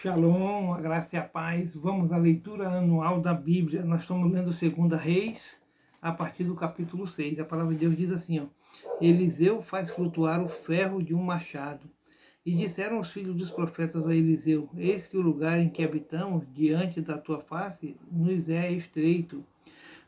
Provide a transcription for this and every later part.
Shalom, a graça e a paz. Vamos à leitura anual da Bíblia. Nós estamos lendo 2 Reis, a partir do capítulo 6. A palavra de Deus diz assim, ó: Eliseu faz flutuar o ferro de um machado. E disseram os filhos dos profetas a Eliseu: Eis que o lugar em que habitamos, diante da tua face, nos é estreito.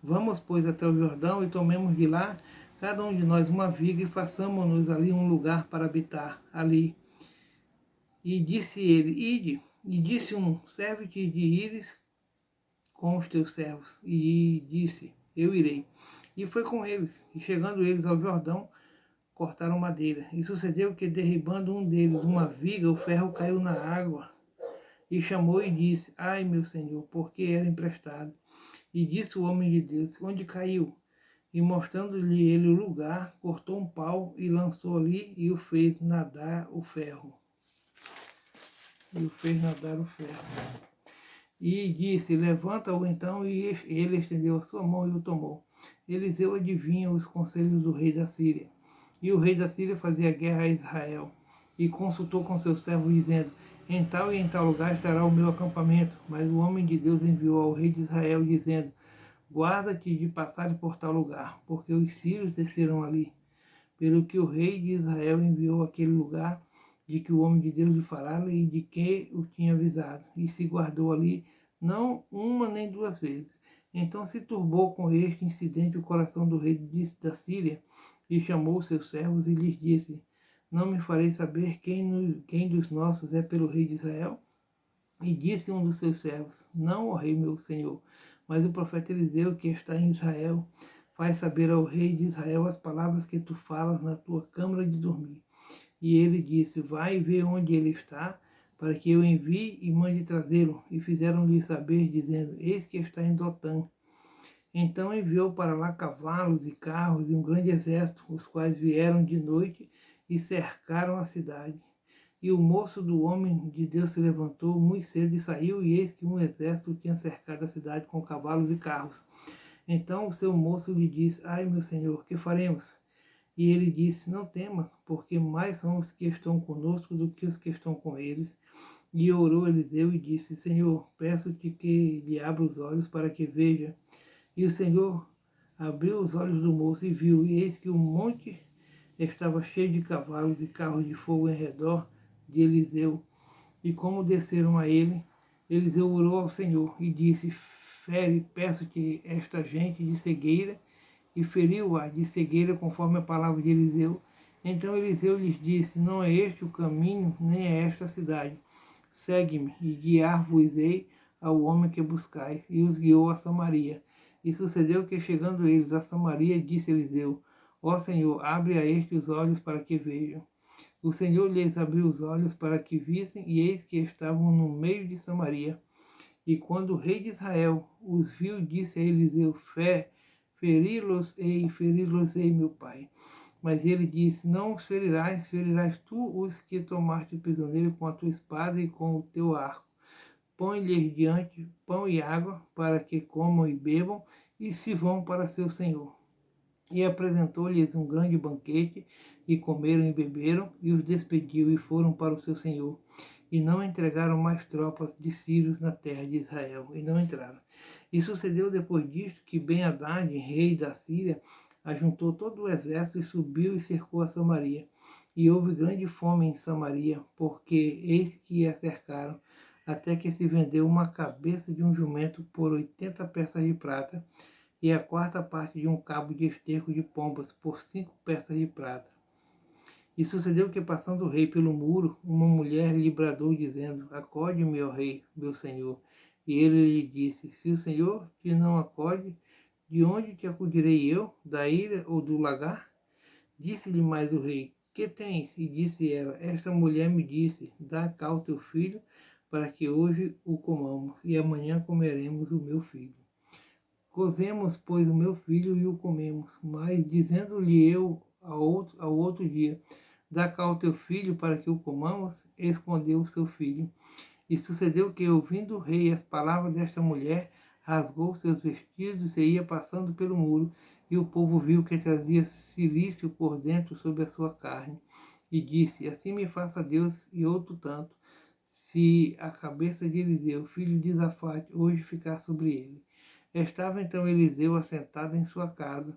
Vamos, pois, até o Jordão e tomemos de lá, cada um de nós, uma viga e façamos-nos ali um lugar para habitar ali. E disse ele: Ide. E disse um: serve-te de ires com os teus servos. E disse: eu irei. E foi com eles. E chegando eles ao Jordão, cortaram madeira. E sucedeu que, derribando um deles uma viga, o ferro caiu na água. E chamou e disse: ai, meu senhor, porque era emprestado. E disse o homem de Deus: onde caiu? E mostrando-lhe ele o lugar, cortou um pau e lançou ali e o fez nadar o ferro. E disse: levanta-o então, e ele estendeu a sua mão e o tomou. Eliseu adivinha os conselhos do rei da Síria. E o rei da Síria fazia guerra a Israel. E consultou com seus servos, dizendo: em tal e em tal lugar estará o meu acampamento. Mas o homem de Deus enviou ao rei de Israel, dizendo: guarda-te de passar por tal lugar, porque os sírios desceram ali. Pelo que o rei de Israel enviou àquele lugar, de que o homem de Deus lhe falara e de que o tinha avisado, e se guardou ali não uma nem duas vezes. Então se turbou com este incidente o coração do rei da Síria, e chamou seus servos e lhes disse: não me farei saber quem dos nossos é pelo rei de Israel? E disse um dos seus servos: não, ó rei meu senhor, mas o profeta Eliseu, que está em Israel, faz saber ao rei de Israel as palavras que tu falas na tua câmara de dormir. E ele disse: vai ver onde ele está, para que eu envie e mande trazê-lo. E fizeram-lhe saber, dizendo: eis que está em Dotã. Então enviou para lá cavalos e carros e um grande exército, os quais vieram de noite e cercaram a cidade. E o moço do homem de Deus se levantou muito cedo e saiu, e eis que um exército tinha cercado a cidade com cavalos e carros. Então o seu moço lhe disse: ai, meu senhor, que faremos? E ele disse: não temas, porque mais são os que estão conosco do que os que estão com eles. E orou Eliseu e disse: Senhor, peço-te que lhe abra os olhos para que veja. E o Senhor abriu os olhos do moço e viu, e eis que o monte estava cheio de cavalos e carros de fogo em redor de Eliseu. E como desceram a ele, Eliseu orou ao Senhor e disse: fere, peço-te, esta gente de cegueira. E feriu-a de cegueira conforme a palavra de Eliseu. Então Eliseu lhes disse: não é este o caminho, nem é esta a cidade. Segue-me, e guiar-vos-ei ao homem que buscais. E os guiou a Samaria. E sucedeu que, chegando eles a Samaria, disse Eliseu: ó Senhor, abre a estes os olhos para que vejam. O Senhor lhes abriu os olhos para que vissem, e eis que estavam no meio de Samaria. E quando o rei de Israel os viu, disse a Eliseu: feri-los-ei, meu pai. Mas ele disse: não os ferirás, ferirás tu os que tomaste prisioneiro com a tua espada e com o teu arco. Põe-lhes diante pão e água, para que comam e bebam, e se vão para seu senhor. E apresentou-lhes um grande banquete, e comeram e beberam, e os despediu e foram para o seu senhor. E não entregaram mais tropas de sírios na terra de Israel, e não entraram. E sucedeu depois disto que Ben-Hadad, rei da Síria, ajuntou todo o exército e subiu e cercou a Samaria. E houve grande fome em Samaria, porque eis que a cercaram, até que se vendeu uma cabeça de um jumento por 80 peças de prata, e a quarta parte de um cabo de esterco de pombas por 5 peças de prata. E sucedeu que, passando o rei pelo muro, uma mulher lhe bradou, dizendo: acode-me, ó rei, meu senhor. E ele lhe disse: se o senhor te não acode, de onde te acudirei eu? Da ilha ou do lagar? Disse-lhe mais o rei: que tens? E disse ela: esta mulher me disse: dá cá o teu filho, para que hoje o comamos, e amanhã comeremos o meu filho. Cozemos, pois, o meu filho e o comemos. Mas, dizendo-lhe eu ao outro dia: dá cá o teu filho para que o comamos, escondeu o seu filho. E sucedeu que, ouvindo o rei as palavras desta mulher, rasgou seus vestidos e ia passando pelo muro. E o povo viu que trazia cilício por dentro sobre a sua carne. E disse: assim me faça Deus e outro tanto, se a cabeça de Eliseu, filho de Zafate, hoje ficar sobre ele. Estava então Eliseu assentado em sua casa,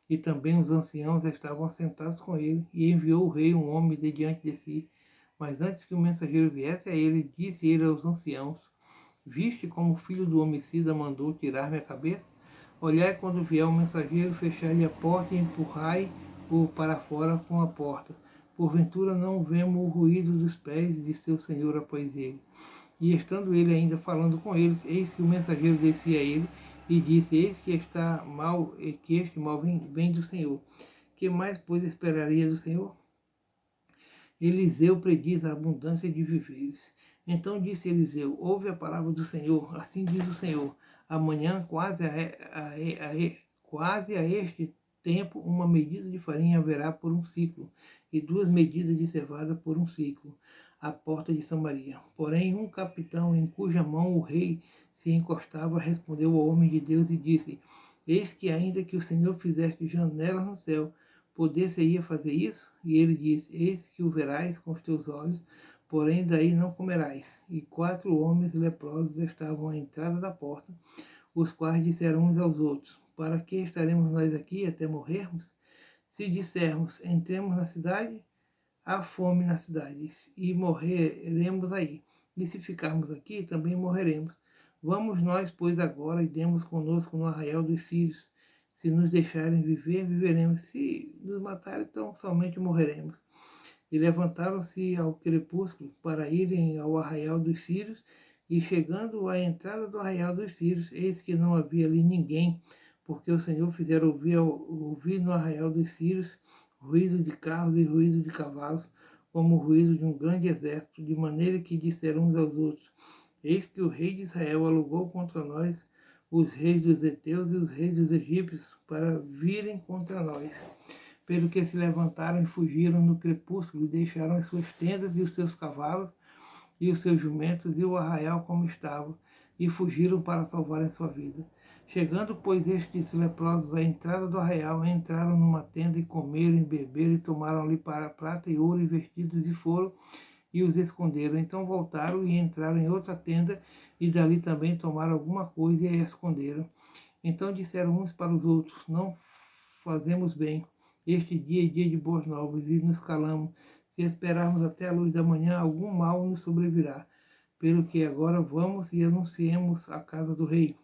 e também os anciãos estavam assentados com ele, e enviou o rei um homem de diante de si. Mas antes que o mensageiro viesse a ele, disse ele aos anciãos: Viste como o filho do homicida mandou tirar minha cabeça? Olhai quando vier o mensageiro, fechai-lhe a porta e empurrai-o para fora com a porta. Porventura não vemos o ruído dos pés de seu senhor após ele. E estando ele ainda falando com eles, eis que o mensageiro descia a ele e disse: Eis que está mal, e que este mal vem do Senhor. Que mais, pois, esperaria do Senhor? Eliseu prediz a abundância de víveres. Então disse Eliseu: Ouve a palavra do Senhor, assim diz o Senhor. Amanhã, quase a este tempo, uma medida de farinha haverá por um ciclo, e 2 medidas de cevada por um ciclo, à porta de Samaria. Porém, um capitão em cuja mão o rei se encostava respondeu ao homem de Deus e disse: Eis que ainda que o Senhor fizesse janelas no céu, poder-se-ia fazer isso? E ele disse: Eis que o verás com os teus olhos, porém daí não comerás. E 4 homens leprosos estavam à entrada da porta, os quais disseram uns aos outros: Para que estaremos nós aqui até morrermos? Se dissermos: Entremos na cidade, há fome na cidade, e morreremos aí. E se ficarmos aqui, também morreremos. Vamos nós, pois, agora e demos conosco no arraial dos sírios. Se nos deixarem viver, viveremos. Se nos matarem, então somente morreremos. E levantaram-se ao crepúsculo para irem ao arraial dos sírios, e chegando à entrada do arraial dos sírios, eis que não havia ali ninguém, porque o Senhor fizera ouvir no arraial dos sírios ruído de carros e ruído de cavalos, como o ruído de um grande exército, de maneira que disseram uns aos outros: Eis que o rei de Israel alugou contra nós os reis dos heteus e os reis dos egípcios para virem contra nós. Pelo que se levantaram e fugiram no crepúsculo, e deixaram as suas tendas e os seus cavalos e os seus jumentos e o arraial como estava, e fugiram para salvarem sua vida. Chegando, pois, estes leprosos à entrada do arraial, entraram numa tenda e comeram e beberam e tomaram ali para prata e ouro e vestidos e foram e os esconderam. Então voltaram e entraram em outra tenda e dali também tomaram alguma coisa e a esconderam. Então disseram uns para os outros: Não fazemos bem. Este dia é dia de boas novas e nos calamos. Se esperarmos até a luz da manhã, algum mal nos sobrevirá. Pelo que agora vamos e anunciemos a casa do rei.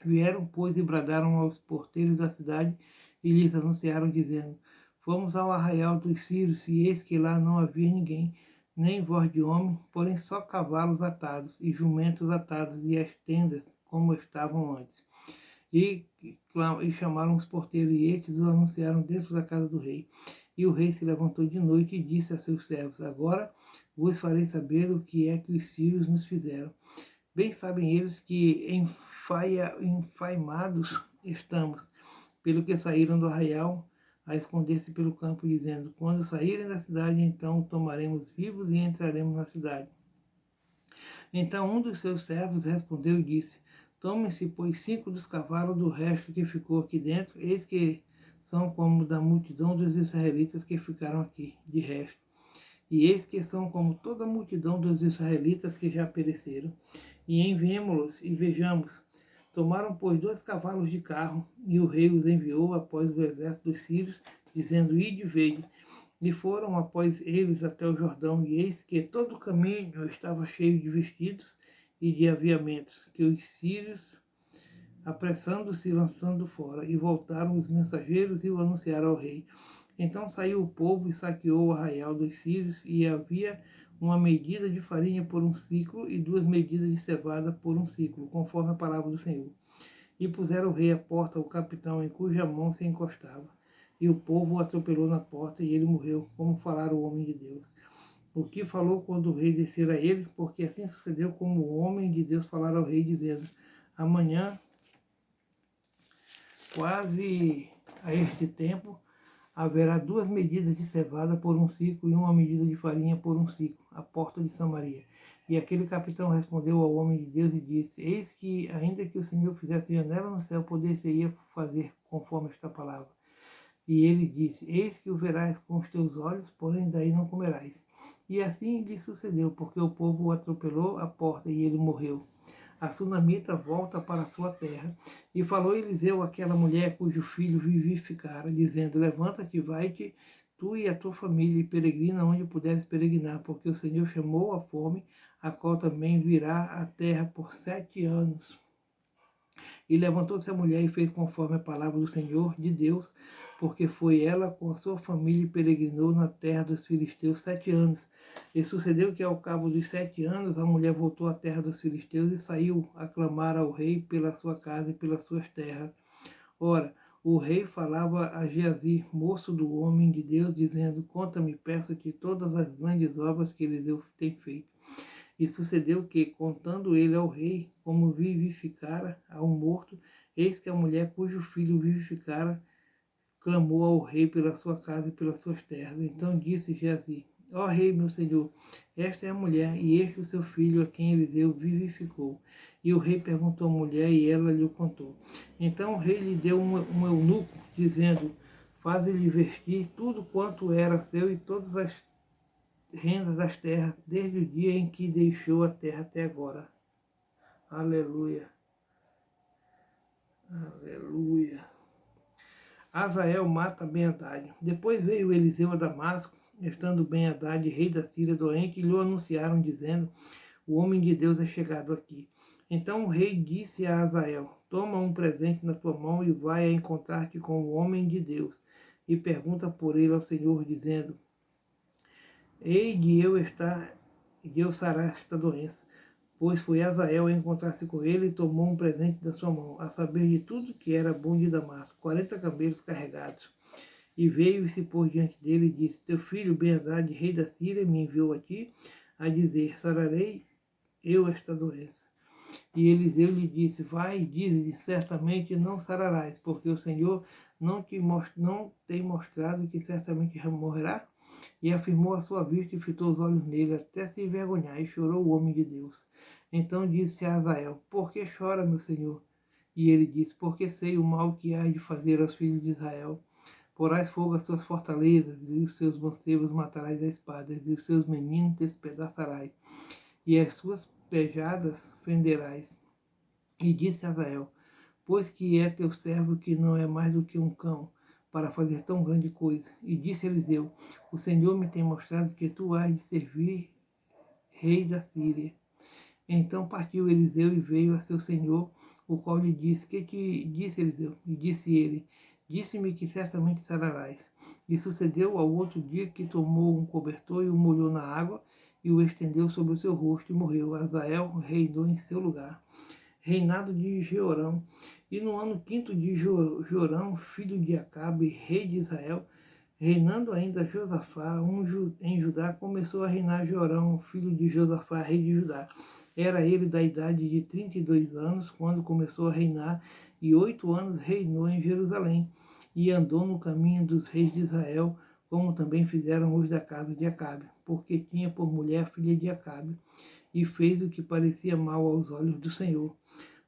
Vieram, pois, e bradaram aos porteiros da cidade e lhes anunciaram, dizendo: Fomos ao arraial dos sírios, e eis que lá não havia ninguém, nem voz de homem, porém só cavalos atados e jumentos atados, e as tendas como estavam antes. E chamaram os porteiros, e estes o anunciaram dentro da casa do rei. E o rei se levantou de noite e disse a seus servos: Agora vos farei saber o que é que os sírios nos fizeram. Bem sabem eles que enfaimados estamos, pelo que saíram do arraial a esconder-se pelo campo, dizendo: Quando saírem da cidade, então o tomaremos vivos e entraremos na cidade. Então um dos seus servos respondeu e disse: Tomem-se, pois, 5 dos cavalos do resto que ficou aqui dentro, eis que são como da multidão dos israelitas que ficaram aqui, de resto. E eis que são como toda a multidão dos israelitas que já pereceram. E enviemo-los e vejamos. Tomaram, pois, 2 cavalos de carro, e o rei os enviou após o exército dos sírios, dizendo: Ide e vede. E foram após eles até o Jordão, e eis que todo o caminho estava cheio de vestidos e de aviamentos, que os sírios, apressando-se, lançando fora, e voltaram os mensageiros e o anunciaram ao rei. Então saiu o povo e saqueou o arraial dos sírios, e havia uma medida de farinha por um ciclo e 2 medidas de cevada por um ciclo, conforme a palavra do Senhor. E puseram o rei à porta o capitão em cuja mão se encostava. E o povo o atropelou na porta, e ele morreu, como falara o homem de Deus. O que falou quando o rei descer a ele, porque assim sucedeu como o homem de Deus falara ao rei, dizendo: Amanhã, quase a este tempo, haverá 2 medidas de cevada por um ciclo e 1 medida de farinha por um ciclo, à porta de Samaria. E aquele capitão respondeu ao homem de Deus e disse: Eis que, ainda que o Senhor fizesse janela no céu, poder-se-ia fazer conforme esta palavra. E ele disse: Eis que o verás com os teus olhos, porém daí não comerás. E assim lhe sucedeu, porque o povo o atropelou à porta e ele morreu. A sunamita volta para sua terra. E falou Eliseu àquela mulher cujo filho vivificara, dizendo: levanta-te, vai-te, tu e a tua família, e peregrina onde puderes peregrinar, porque o Senhor chamou a fome, a qual também virá à terra por 7 anos. E levantou-se a mulher e fez conforme a palavra do Senhor, de Deus, porque foi ela com a sua família e peregrinou na terra dos filisteus 7 anos. E sucedeu que ao cabo dos 7 anos a mulher voltou à terra dos filisteus e saiu a clamar ao rei pela sua casa e pelas suas terras. Ora, o rei falava a Geazi, moço do homem de Deus, dizendo: conta-me, peço-te, todas as grandes obras que Eliseu tem feito. E sucedeu que, contando ele ao rei como vivificara ao morto, eis que a mulher cujo filho vivificara clamou ao rei pela sua casa e pelas suas terras. Então disse Geazi: ó rei, meu senhor, esta é a mulher, e este o seu filho, a quem Eliseu vivificou. E o rei perguntou à mulher, e ela lhe contou. Então o rei lhe deu um eunuco, dizendo: faze-lhe vestir tudo quanto era seu e todas as rendas das terras, desde o dia em que deixou a terra até agora. Aleluia. Aleluia. Azael mata Ben-Hadad. Depois veio Eliseu a Damasco, estando Ben-Hadad, rei da Síria, doente, e lhe anunciaram, dizendo: o homem de Deus é chegado aqui. Então o rei disse a Azael: toma um presente na tua mão e vai a encontrar-te com o homem de Deus, e pergunta por ele ao Senhor, dizendo: hei de eu sarar esta doença. Pois foi Azael a encontrar-se com ele e tomou um presente da sua mão, a saber de tudo que era bom de Damasco, 40 camelos carregados. E veio e se pôs diante dele e disse: teu filho Ben-Hadad, rei da Síria, me enviou a ti, a dizer: sararei eu esta doença. E Eliseu lhe disse: vai e dize-lhe, certamente não sararás, porque o Senhor não tem mostrado que certamente morrerá. E afirmou a sua vista e fitou os olhos nele, até se envergonhar, e chorou o homem de Deus. Então disse a Azael: por que chora, meu senhor? E ele disse: porque sei o mal que há de fazer aos filhos de Israel. Porás fogo às suas fortalezas, e os seus mancebos matarás a espada, e os seus meninos despedaçarás, e as suas pejadas fenderás. E disse Azael: pois que é teu servo que não é mais do que um cão, para fazer tão grande coisa. E disse Eliseu: o Senhor me tem mostrado que tu has de servir rei da Síria. Então partiu Eliseu e veio a seu senhor, o qual lhe disse: que te disse Eliseu? E disse ele: disse-me que certamente sararás. E sucedeu ao outro dia que tomou um cobertor e o molhou na água, e o estendeu sobre o seu rosto, e morreu. Azael reinou em seu lugar. Reinado de Jeorão. E no ano 5º de Jorão, filho de Acabe, rei de Israel, reinando ainda Josafá em Judá, começou a reinar Jorão, filho de Josafá, rei de Judá. Era ele da idade de 32 anos, quando começou a reinar, e 8 anos reinou em Jerusalém, e andou no caminho dos reis de Israel, como também fizeram os da casa de Acabe, porque tinha por mulher a filha de Acabe, e fez o que parecia mal aos olhos do Senhor.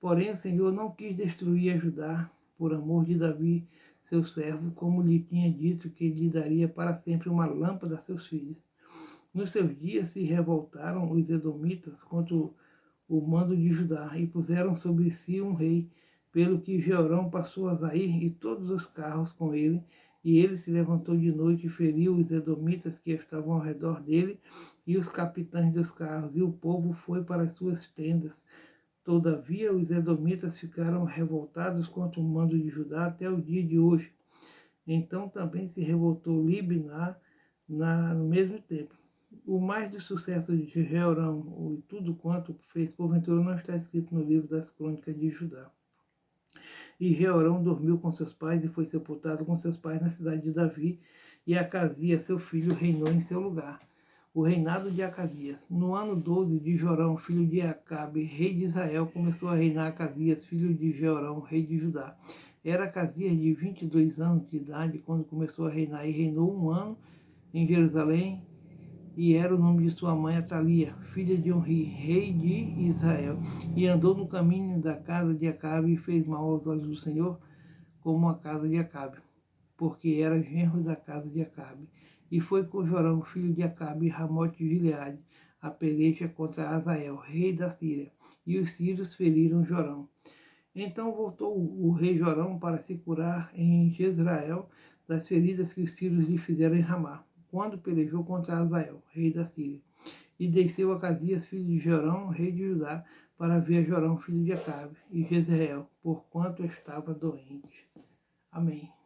Porém o Senhor não quis destruir a Judá, por amor de Davi, seu servo, como lhe tinha dito que lhe daria para sempre uma lâmpada a seus filhos. Nos seus dias se revoltaram os edomitas contra o mando de Judá, e puseram sobre si um rei, pelo que Jeorão passou a Zair e todos os carros com ele, e ele se levantou de noite e feriu os edomitas que estavam ao redor dele, e os capitães dos carros, e o povo foi para as suas tendas. Todavia os edomitas ficaram revoltados contra o mando de Judá até o dia de hoje. Então também se revoltou Libná no mesmo tempo. O mais do sucesso de Jeorão e tudo quanto fez, porventura não está escrito no livro das crônicas de Judá. E Jeorão dormiu com seus pais e foi sepultado com seus pais na cidade de Davi, e Acasias, seu filho, reinou em seu lugar. O reinado de Acasias. No ano 12 de Jorão, filho de Acabe, rei de Israel, começou a reinar Acasias, filho de Jeorão, rei de Judá. Era Acasias de 22 anos de idade quando começou a reinar, e reinou 1 ano em Jerusalém, e era o nome de sua mãe Atalia, filha de Onri, rei de Israel. E andou no caminho da casa de Acabe, e fez mal aos olhos do Senhor, como a casa de Acabe, porque era genro da casa de Acabe. E foi com Jorão, filho de Acabe, e Ramote de Gileade, a peleja contra Azael, rei da Síria. E os sírios feriram Jorão. Então voltou o rei Jorão para se curar em Jezreel das feridas que os sírios lhe fizeram em Ramá, quando pelejou contra Azael, rei da Síria. E desceu Acasias, filho de Jorão, rei de Judá, para ver Jorão, filho de Acabe, e Jezreel, porquanto estava doente. Amém.